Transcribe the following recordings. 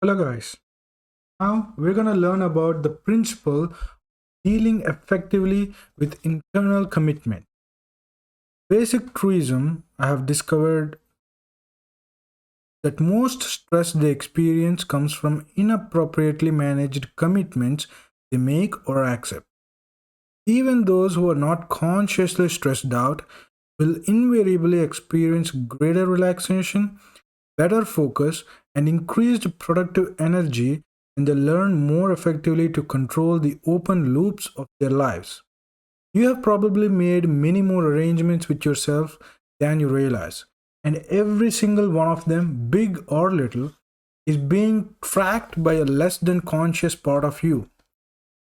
Hello guys. Now we're going to learn about the principle of dealing effectively with internal commitment. Basic truism I have discovered that most stress they experience comes from inappropriately managed commitments they make or accept. Even those who are not consciously stressed out will invariably experience greater relaxation, better focus, and increased productive energy when they learn more effectively to control the open loops of their lives. You have probably made many more arrangements with yourself than you realize, and every single one of them, big or little, is being tracked by a less than conscious part of you.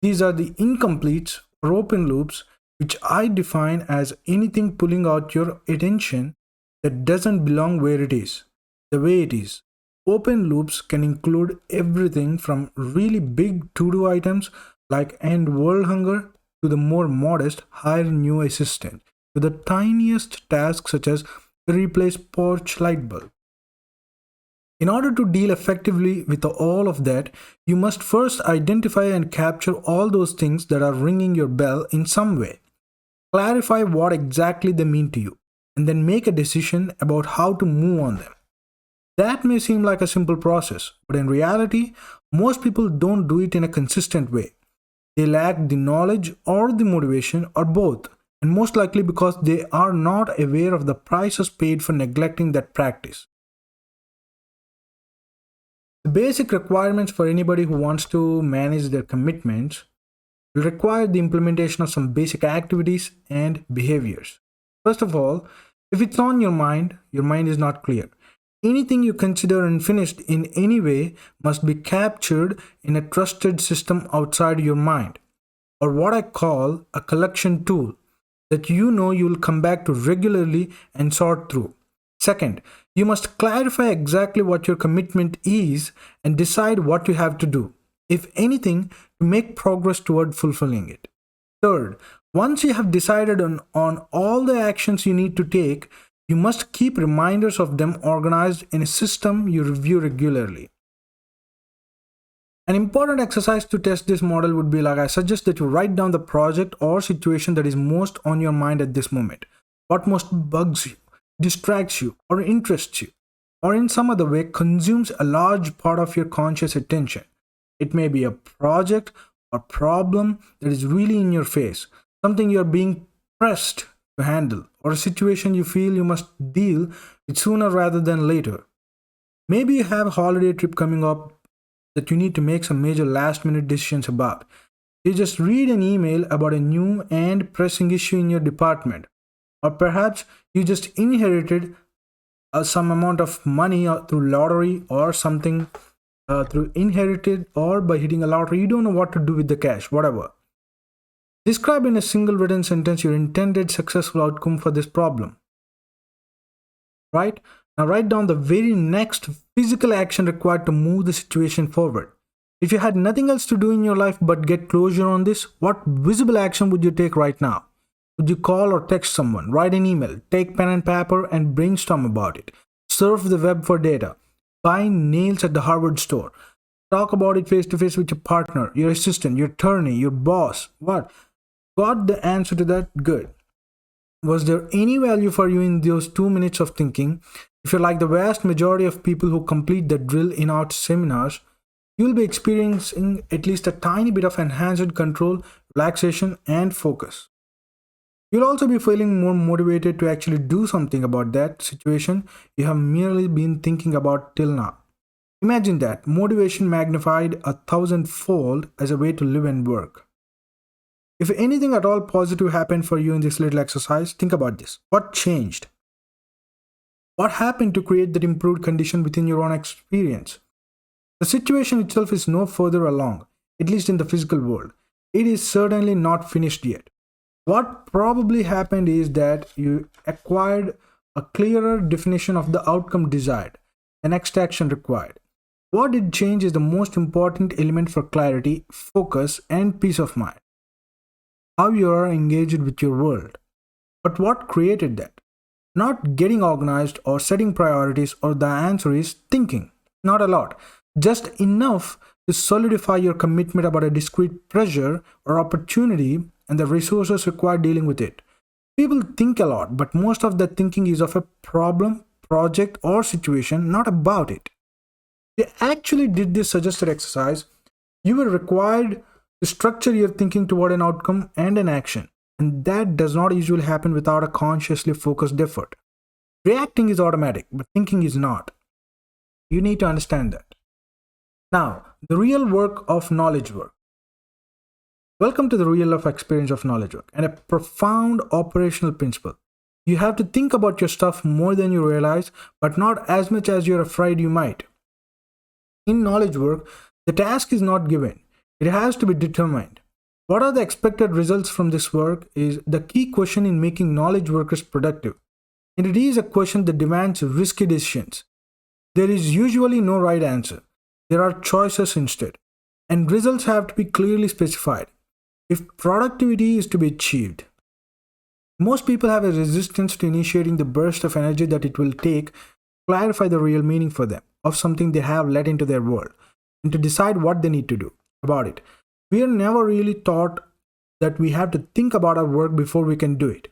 These are the incompletes or open loops, which I define as anything pulling out your attention that doesn't belong where it is, the way it is. Open loops can include everything from really big to do items like end world hunger to the more modest hire new assistant to the tiniest tasks such as replace porch light bulb. In order to deal effectively with all of that, you must first identify and capture all those things that are ringing your bell in some way. Clarify what exactly they mean to you, and then make a decision about how to move on them. That may seem like a simple process, but in reality, most people don't do it in a consistent way. They lack the knowledge or the motivation or both, and most likely because they are not aware of the prices paid for neglecting that practice. The basic requirements for anybody who wants to manage their commitments will require the implementation of some basic activities and behaviors. First of all, if it's on your mind is not clear. Anything you consider unfinished in any way must be captured in a trusted system outside your mind, or what I call a collection tool that you know you will come back to regularly and sort through. Second, you must clarify exactly what your commitment is and decide what you have to do, if anything, to make progress toward fulfilling it. Third, once you have decided on all the actions you need to take, you must keep reminders of them organized in a system you review regularly. An important exercise to test this model would be like I suggest that you write down the project or situation that is most on your mind at this moment. What most bugs you, distracts you, or interests you, or in some other way consumes a large part of your conscious attention. It may be a project or problem that is really in your face, something you are being pressed to handle, or a situation you feel you must deal with sooner rather than later. Maybe you have a holiday trip coming up that you need to make some major last minute decisions about. You just read an email about a new and pressing issue in your department, or perhaps you just inherited some amount of money through lottery or something through inherited or by hitting a lottery. You don't know what to do with the cash, whatever. Describe in a single written sentence your intended successful outcome for this problem. Right? Now write down the very next physical action required to move the situation forward. If you had nothing else to do in your life but get closure on this, what visible action would you take right now? Would you call or text someone, write an email, take pen and paper and brainstorm about it, surf the web for data, buy nails at the Harvard store, talk about it face to face with your partner, your assistant, your attorney, your boss? What? Got the answer to that? Good. Was there any value for you in those 2 minutes of thinking? If you're like the vast majority of people who complete the drill in our seminars, you'll be experiencing at least a tiny bit of enhanced control, relaxation, and focus. You'll also be feeling more motivated to actually do something about that situation you have merely been thinking about till now. Imagine that motivation magnified 1,000-fold as a way to live and work. If anything at all positive happened for you in this little exercise, think about this. What changed? What happened to create that improved condition within your own experience? The situation itself is no further along, at least in the physical world. It is certainly not finished yet. What probably happened is that you acquired a clearer definition of the outcome desired, the next action required. What did change is the most important element for clarity, focus, and peace of mind. How you are engaged with your world. But what created that? Not getting organized or setting priorities, or the answer is thinking. Not a lot. just enough to solidify your commitment about a discrete pressure or opportunity and the resources required dealing with it. People think a lot, but most of that thinking is of a problem, project, or situation, not about it. They actually did this suggested exercise. You were required to structure your thinking toward an outcome and an action, and that does not usually happen without a consciously focused effort. Reacting is automatic, but thinking is not. You need to understand that. Now, the real work of knowledge work. Welcome to the real life experience of knowledge work and a profound operational principle. You have to think about your stuff more than you realize, but not as much as you're afraid you might. In knowledge work, the task is not given, it has to be determined. What are the expected results from this work is the key question in making knowledge workers productive. And it is a question that demands risky decisions. There is usually no right answer. There are choices instead. And results have to be clearly specified if productivity is to be achieved. Most people have a resistance to initiating the burst of energy that it will take to clarify the real meaning for them of something they have let into their world and to decide what they need to do about it. We are never really taught that we have to think about our work before we can do it.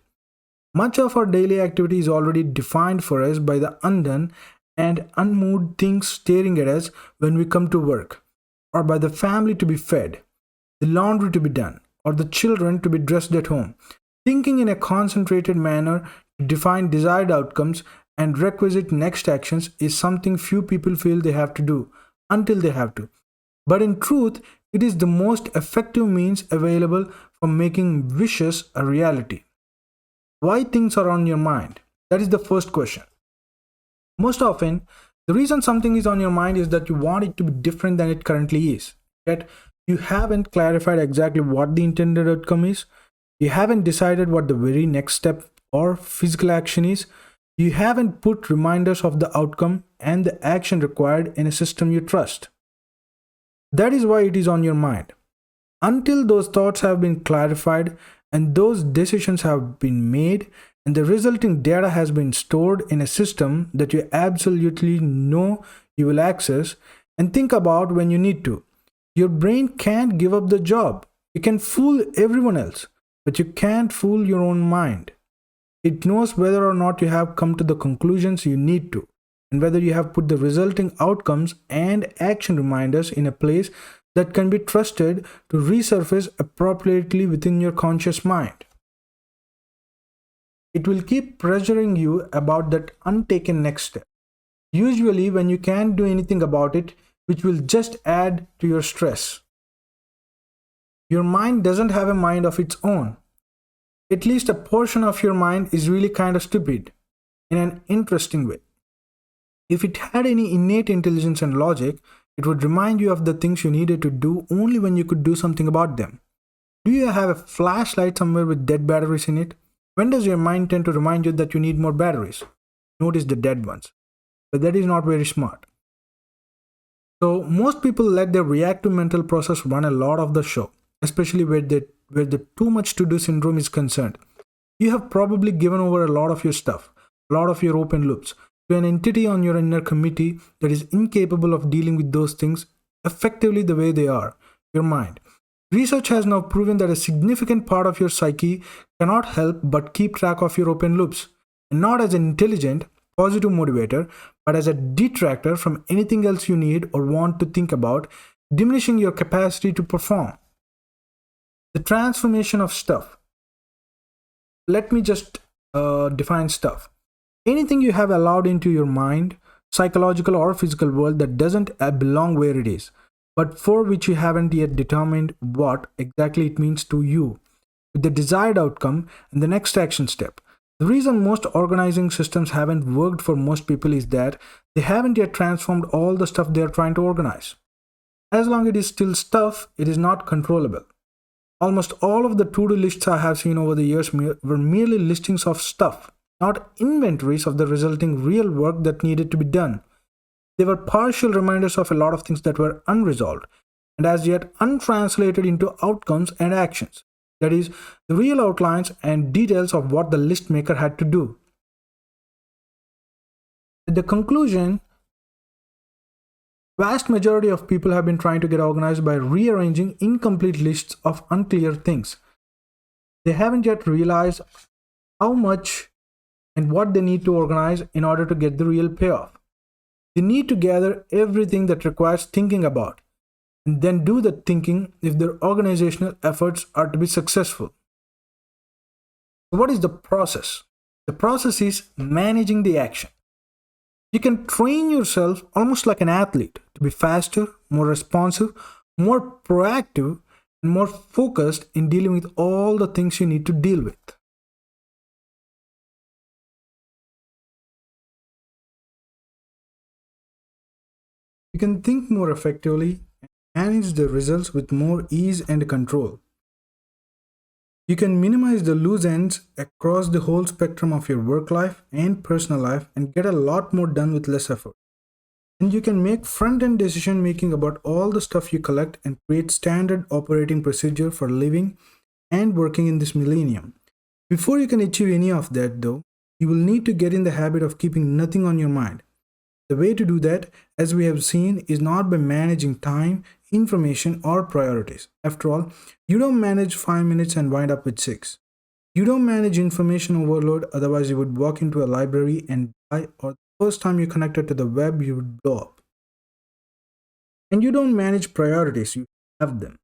Much of our daily activity is already defined for us by the undone and unmoved things staring at us when we come to work, or by the family to be fed, the laundry to be done, or the children to be dressed at home. Thinking in a concentrated manner to define desired outcomes and requisite next actions is something few people feel they have to do until they have to. But in truth, it is the most effective means available for making wishes a reality. Why things are on your mind? That is the first question. Most often, the reason something is on your mind is that you want it to be different than it currently is. Yet, you haven't clarified exactly what the intended outcome is. You haven't decided what the very next step or physical action is. You haven't put reminders of the outcome and the action required in a system you trust. That is why it is on your mind. Until those thoughts have been clarified and those decisions have been made and the resulting data has been stored in a system that you absolutely know you will access and think about when you need to, your brain can't give up the job. You can fool everyone else, but you can't fool your own mind. It knows whether or not you have come to the conclusions you need to, and whether you have put the resulting outcomes and action reminders in a place that can be trusted to resurface appropriately within your conscious mind. It will keep pressuring you about that untaken next step, usually when you can't do anything about it, which will just add to your stress. Your mind doesn't have a mind of its own. At least a portion of your mind is really kind of stupid in an interesting way. If it had any innate intelligence and logic, it would remind you of the things you needed to do only when you could do something about them. Do you have a flashlight somewhere with dead batteries in it? When does your mind tend to remind you that you need more batteries? Notice the dead ones. But that is not very smart. So most people let their reactive mental process run a lot of the show, especially where the too much to do syndrome is concerned. You have probably given over a lot of your stuff, a lot of your open loops, to an entity on your inner committee that is incapable of dealing with those things effectively the way they are, your mind. Research has now proven that a significant part of your psyche cannot help but keep track of your open loops, and not as an intelligent, positive motivator, but as a detractor from anything else you need or want to think about, diminishing your capacity to perform. The transformation of stuff. Let me just define stuff. Anything you have allowed into your mind, psychological or physical world that doesn't belong where it is, but for which you haven't yet determined what exactly it means to you, with the desired outcome and the next action step. The reason most organizing systems haven't worked for most people is that they haven't yet transformed all the stuff they are trying to organize. As long as it is still stuff, it is not controllable. Almost all of the to-do lists I have seen over the years were merely listings of stuff, not inventories of the resulting real work that needed to be done. They were partial reminders of a lot of things that were unresolved and as yet untranslated into outcomes and actions. That is, the real outlines and details of what the list maker had to do. At the conclusion Vast majority of people have been trying to get organized by rearranging incomplete lists of unclear things. They haven't yet realized how much and what they need to organize in order to get the real payoff. They need to gather everything that requires thinking about and then do the thinking if their organizational efforts are to be successful. So what is the process? The process is managing the action. You can train yourself almost like an athlete to be faster, more responsive, more proactive, and more focused in dealing with all the things you need to deal with. You can think more effectively and manage the results with more ease and control. You can minimize the loose ends across the whole spectrum of your work life and personal life and get a lot more done with less effort. And you can make front-end decision making about all the stuff you collect and create standard operating procedure for living and working in this millennium. Before you can achieve any of that though, you will need to get in the habit of keeping nothing on your mind. The way to do that, as we have seen, is not by managing time, information, or priorities. After all, you don't manage 5 minutes and wind up with 6. You don't manage information overload, otherwise you would walk into a library and die, or the first time you connected to the web, you would blow up. And you don't manage priorities, you have them.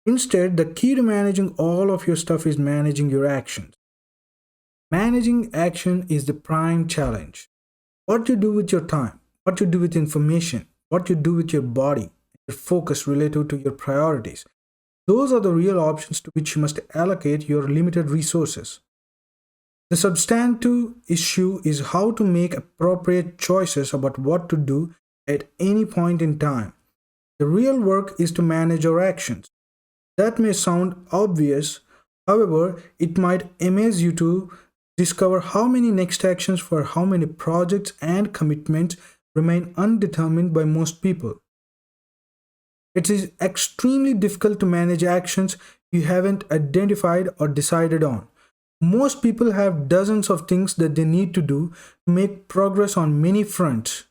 Instead, the key to managing all of your stuff is managing your actions. Managing action is the prime challenge. What you do with your time, what you do with information, what you do with your body, your focus related to your priorities. Those are the real options to which you must allocate your limited resources. The substantive issue is how to make appropriate choices about what to do at any point in time. The real work is to manage your actions. That may sound obvious, however, it might amaze you to discover how many next actions for how many projects and commitments remain undetermined by most people. It is extremely difficult to manage actions you haven't identified or decided on. Most people have dozens of things that they need to do to make progress on many fronts,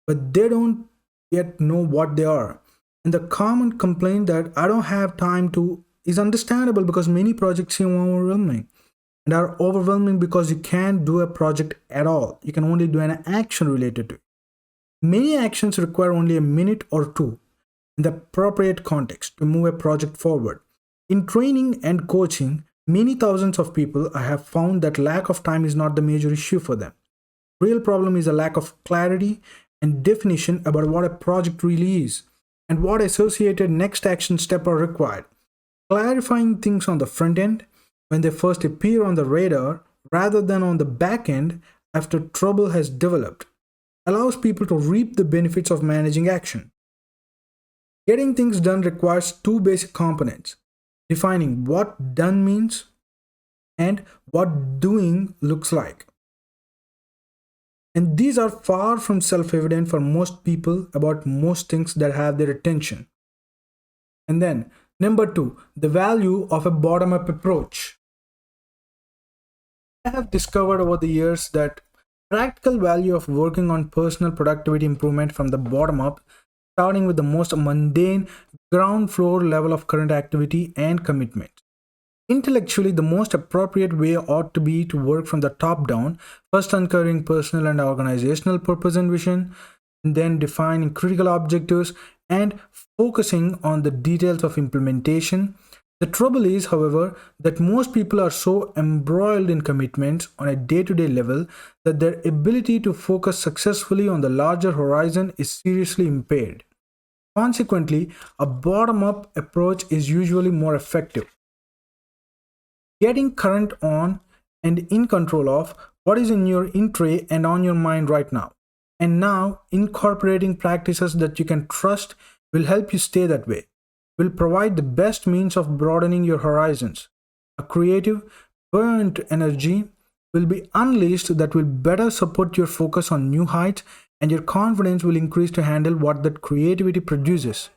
but they don't yet know what they are. And the common complaint that I don't have time to is understandable because many projects seem overwhelming. And are overwhelming because you can't do a project at all. You can only do an action related to it. Many actions require only a minute or two in the appropriate context to move a project forward. In training and coaching, many thousands of people I have found that lack of time is not the major issue for them. Real problem is a lack of clarity and definition about what a project really is and what associated next action steps are required. Clarifying things on the front end when they first appear on the radar rather than on the back end after trouble has developed allows people to reap the benefits of managing action. Getting things done requires two basic components: defining what done means and what doing looks like. And these are far from self-evident for most people about most things that have their attention. And then, number 2, the value of a bottom-up approach. I have discovered over the years that practical value of working on personal productivity improvement from the bottom up, starting with the most mundane ground floor level of current activity and commitment. Intellectually, the most appropriate way ought to be to work from the top down, first uncovering personal and organizational purpose and vision, and then defining critical objectives and focusing on the details of implementation. The trouble is, however, that most people are so embroiled in commitments on a day-to-day level that their ability to focus successfully on the larger horizon is seriously impaired. Consequently, a bottom-up approach is usually more effective. Getting current on and in control of what is in your tray and on your mind right now. And now, incorporating practices that you can trust will help you stay that way. Will provide the best means of broadening your horizons. A creative, buoyant energy will be unleashed that will better support your focus on new heights, and your confidence will increase to handle what that creativity produces.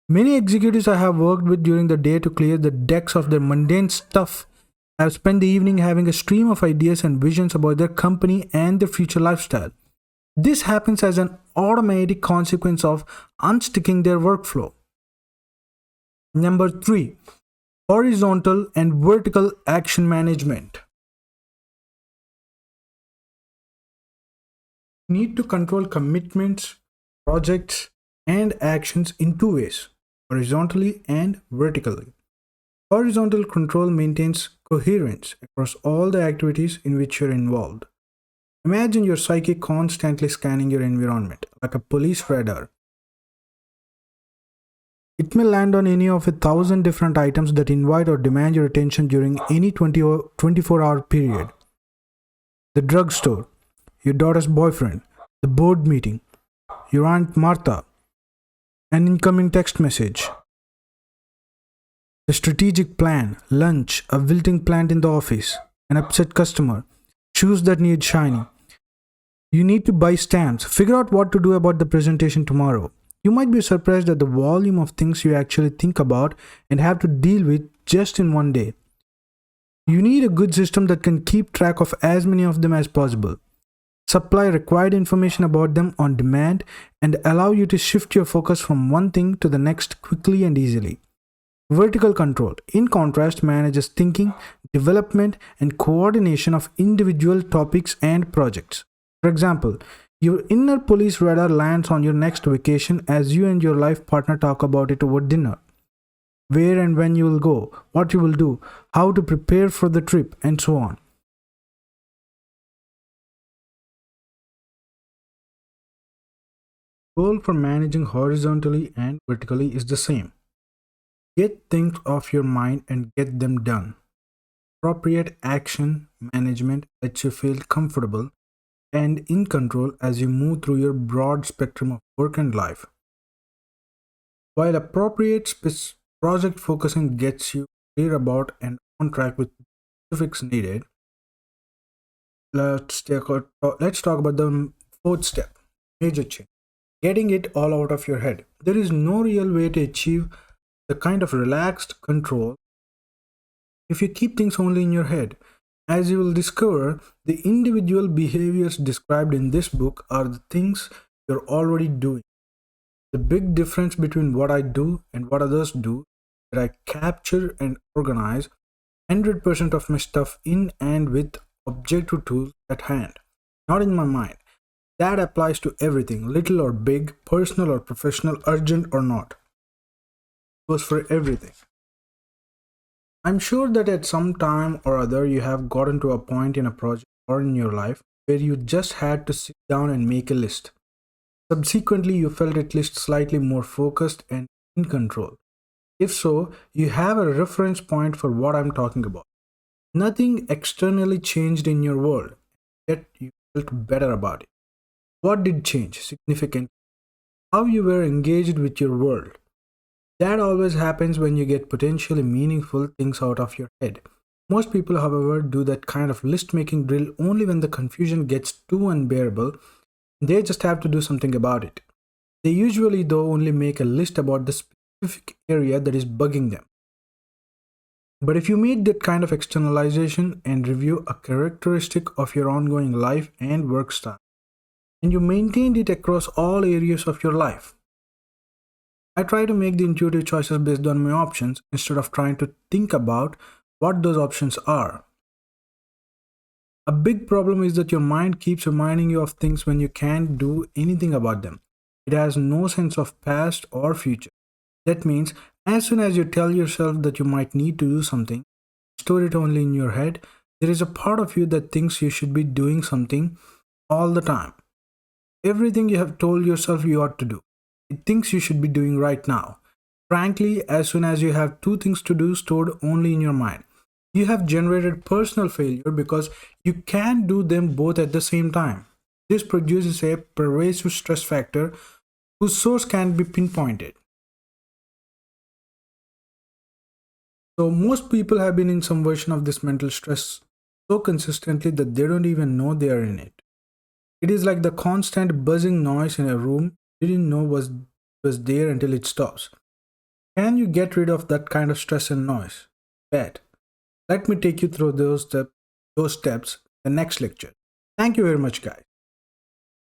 Many executives I have worked with during the day to clear the decks of their mundane stuff have spent the evening having a stream of ideas and visions about their company and their future lifestyle. This happens as an automatic consequence of unsticking their workflow. Number 3, horizontal and vertical action management. You need to control commitments, projects, and actions in two ways, horizontally and vertically. Horizontal control maintains coherence across all the activities in which you're involved. Imagine your psyche constantly scanning your environment like a police radar. It may land on any of 1,000 different items that invite or demand your attention during any 24-hour period. The drugstore, your daughter's boyfriend, the board meeting, your Aunt Martha, an incoming text message, the strategic plan, lunch, a wilting plant in the office, an upset customer, shoes that need shining. You need to buy stamps, figure out what to do about the presentation tomorrow. You might be surprised at the volume of things you actually think about and have to deal with just in one day. You need a good system that can keep track of as many of them as possible, supply required information about them on demand, and allow you to shift your focus from one thing to the next quickly and easily. Vertical control, in contrast, manages thinking, development, and coordination of individual topics and projects. For example, your inner police radar lands on your next vacation as you and your life partner talk about it over dinner. Where and when you will go, what you will do, how to prepare for the trip, and so on. The goal for managing horizontally and vertically is the same. Get things off your mind and get them done. Appropriate action management lets you feel comfortable and in control as you move through your broad spectrum of work and life. While appropriate project focusing gets you clear about and on track with specifics needed, let's talk about the fourth step, major change. Getting it all out of your head. There is no real way to achieve the kind of relaxed control if you keep things only in your head. As you will discover, the individual behaviors described in this book are the things you're already doing. The big difference between what I do and what others do is that I capture and organize 100% of my stuff in and with objective tools at hand, not in my mind. That applies to everything, little or big, personal or professional, urgent or not. It goes for everything. I'm sure that at some time or other you have gotten to a point in a project or in your life where you just had to sit down and make a list. Subsequently, you felt at least slightly more focused and in control. If so, you have a reference point for what I'm talking about. Nothing externally changed in your world, yet you felt better about it. What did change significantly? How you were engaged with your world. That always happens when you get potentially meaningful things out of your head. Most people, however, do that kind of list-making drill only when the confusion gets too unbearable. They just have to do something about it. They usually, though, only make a list about the specific area that is bugging them. But if you make that kind of externalization and review a characteristic of your ongoing life and work style, and you maintained it across all areas of your life. I try to make the intuitive choices based on my options instead of trying to think about what those options are. A big problem is that your mind keeps reminding you of things when you can't do anything about them. It has no sense of past or future. That means as soon as you tell yourself that you might need to do something, store it only in your head, there is a part of you that thinks you should be doing something all the time. Everything you have told yourself you ought to do, it thinks you should be doing right now. Frankly, as soon as you have two things to do stored only in your mind, you have generated personal failure because you can't do them both at the same time. This produces a pervasive stress factor whose source can't be pinpointed. So most people have been in some version of this mental stress so consistently that they don't even know they are in it. It is like the constant buzzing noise in a room you didn't know was there until it stops. Can you get rid of that kind of stress and noise? Bet. Let me take you through those steps the next lecture. Thank you very much, guys.